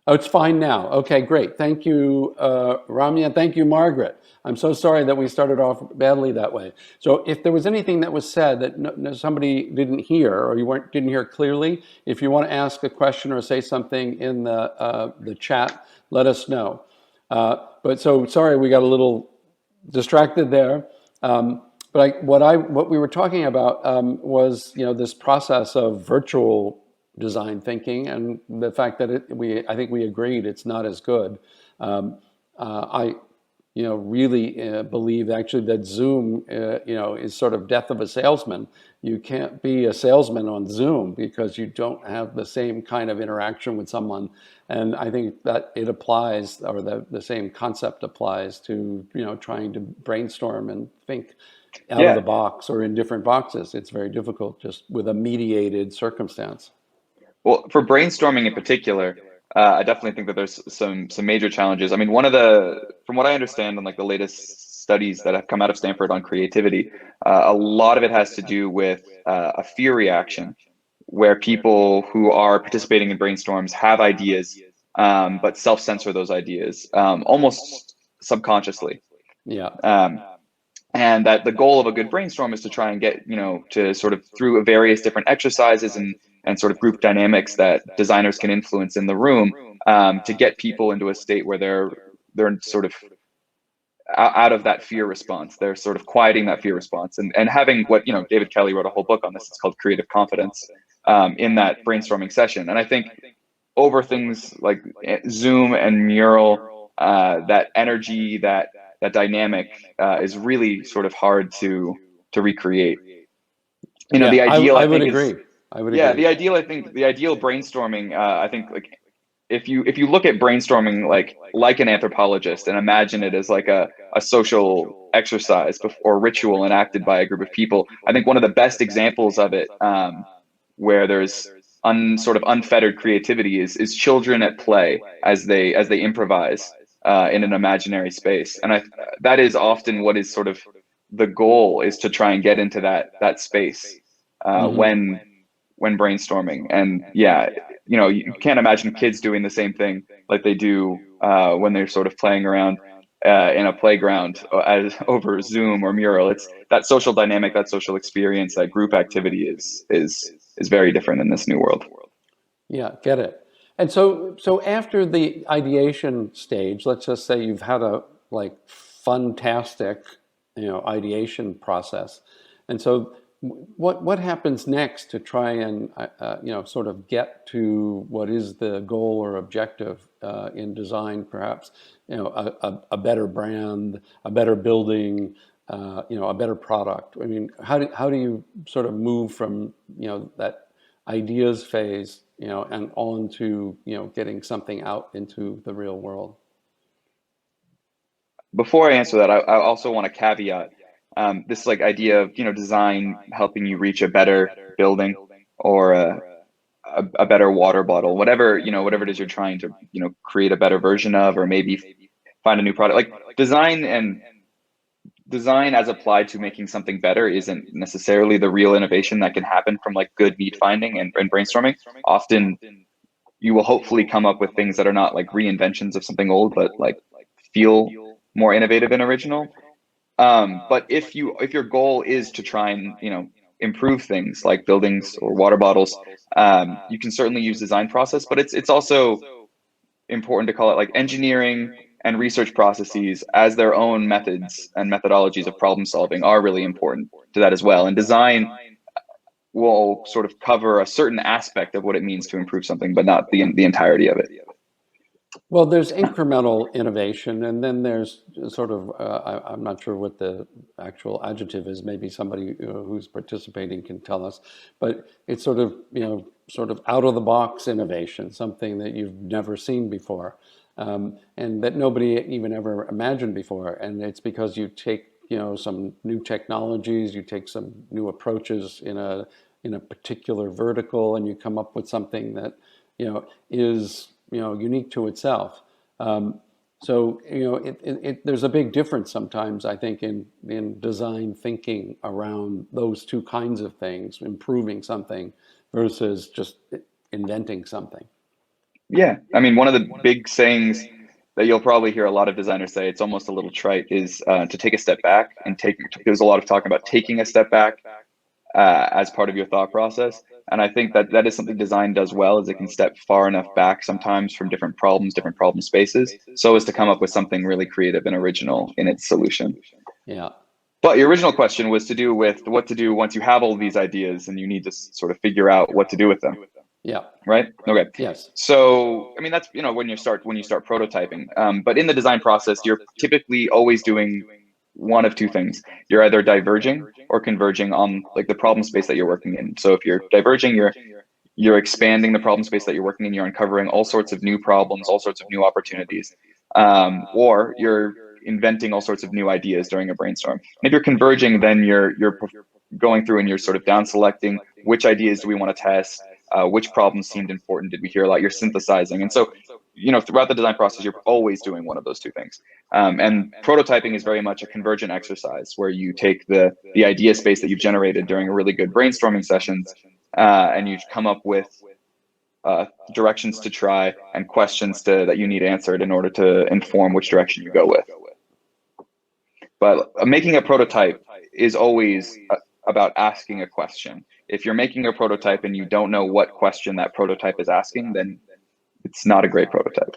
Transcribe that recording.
Oh, it's fine now. Okay, great. Thank you, Ramya. Thank you, Margaret. I'm so sorry that we started off badly that way. So if there was anything that was said that somebody didn't hear or you didn't hear clearly, if you want to ask a question or say something in the chat, let us know. But so sorry, we got a little distracted there. But what we were talking about was this process of virtual design thinking and the fact that I think we agreed it's not as good. I really believe actually that Zoom is sort of death of a salesman. You can't be a salesman on Zoom because you don't have the same kind of interaction with someone. And I think that it applies, or the same concept applies to trying to brainstorm and think out of Yeah. the box or in different boxes. It's very difficult just with a mediated circumstance. Well, for brainstorming in particular, I definitely think that there's some major challenges. I mean, from what I understand on like the latest studies that have come out of Stanford on creativity, a lot of it has to do with a fear reaction, where people who are participating in brainstorms have ideas, but self-censor those ideas almost subconsciously. Yeah. Um, and that the goal of a good brainstorm is to try and get to sort of through various different exercises and sort of group dynamics that designers can influence in the room, to get people into a state where they're sort of out of that fear response. They're sort of quieting that fear response and having what David Kelly wrote a whole book on this. It's called Creative Confidence, in that brainstorming session. And I think over things like Zoom and Mural, that energy, that dynamic is really sort of hard to recreate. Yeah, The ideal I I would think is, agree. I would yeah, agree. the ideal brainstorming, I think, like, if you look at brainstorming like an anthropologist and imagine it as like a social exercise or ritual enacted by a group of people, I think one of the best examples of it, where there's sort of unfettered creativity, is children at play as they improvise in an imaginary space. And that is often what is sort of the goal, is to try and get into that space Hmm. when brainstorming. And yeah, you can't imagine kids doing the same thing like they do when they're sort of playing around in a playground over Zoom or Mural. It's that social dynamic, that social experience, that group activity is very different in this new world. Yeah, get it. And so after the ideation stage, let's just say you've had a like fantastic, ideation process. And so what happens next to try and sort of get to what is the goal or objective in design, perhaps, a better brand, a better building, a better product. I mean, how do you sort of move from, that ideas phase, and on to, getting something out into the real world? Before I answer that, I also want to caveat this like idea of design helping you reach a better building or a better water bottle, whatever it is you're trying to create a better version of, or maybe find a new product. Like design as applied to making something better isn't necessarily the real innovation that can happen from like good need finding and brainstorming. Often you will hopefully come up with things that are not like reinventions of something old, but like feel more innovative and original. But if your goal is to try and improve things like buildings or water bottles, you can certainly use design process, but it's also important to call it like engineering and research processes as their own methods and methodologies of problem solving are really important to that as well. And design will sort of cover a certain aspect of what it means to improve something, but not the entirety of it. Well, there's incremental innovation, and then there's sort of, I'm not sure what the actual adjective is. Maybe somebody who's participating can tell us, but it's sort of, sort of out of the box innovation, something that you've never seen before, and that nobody even ever imagined before. And it's because you take, some new technologies, you take some new approaches in a particular vertical, and you come up with something that, is unique to itself. So there's a big difference sometimes, I think, in design thinking around those two kinds of things, improving something versus just inventing something. Yeah, I mean, one of the big sayings that you'll probably hear a lot of designers say, it's almost a little trite, is to take a step back and take. There's a lot of talk about taking a step back as part of your thought process, and I think that that is something design does well, is it can step far enough back sometimes from different problem spaces, so as to come up with something really creative and original in its solution. Yeah. But your original question was to do with what to do once you have all of these ideas and you need to sort of figure out what to do with them. Yeah. Right? Okay. Yes. So, I mean, that's, when you start prototyping. But in the design process, you're typically always doing one of two things. You're either diverging or converging on like the problem space that you're working in. So if you're diverging, you're expanding the problem space that you're working in. You're uncovering all sorts of new problems, all sorts of new opportunities, or you're inventing all sorts of new ideas during a brainstorm. And if you're converging, then you're going through and you're sort of down selecting which ideas do we want to test, which problems seemed important, did we hear a lot, you're synthesizing. And so, throughout the design process, you're always doing one of those two things. And prototyping is very much a convergent exercise where you take the idea space that you've generated during a really good brainstorming sessions, and you come up with directions to try and questions that you need answered in order to inform which direction you go with. But making a prototype is always about asking a question. If you're making a prototype and you don't know what question that prototype is asking, then it's not a great prototype.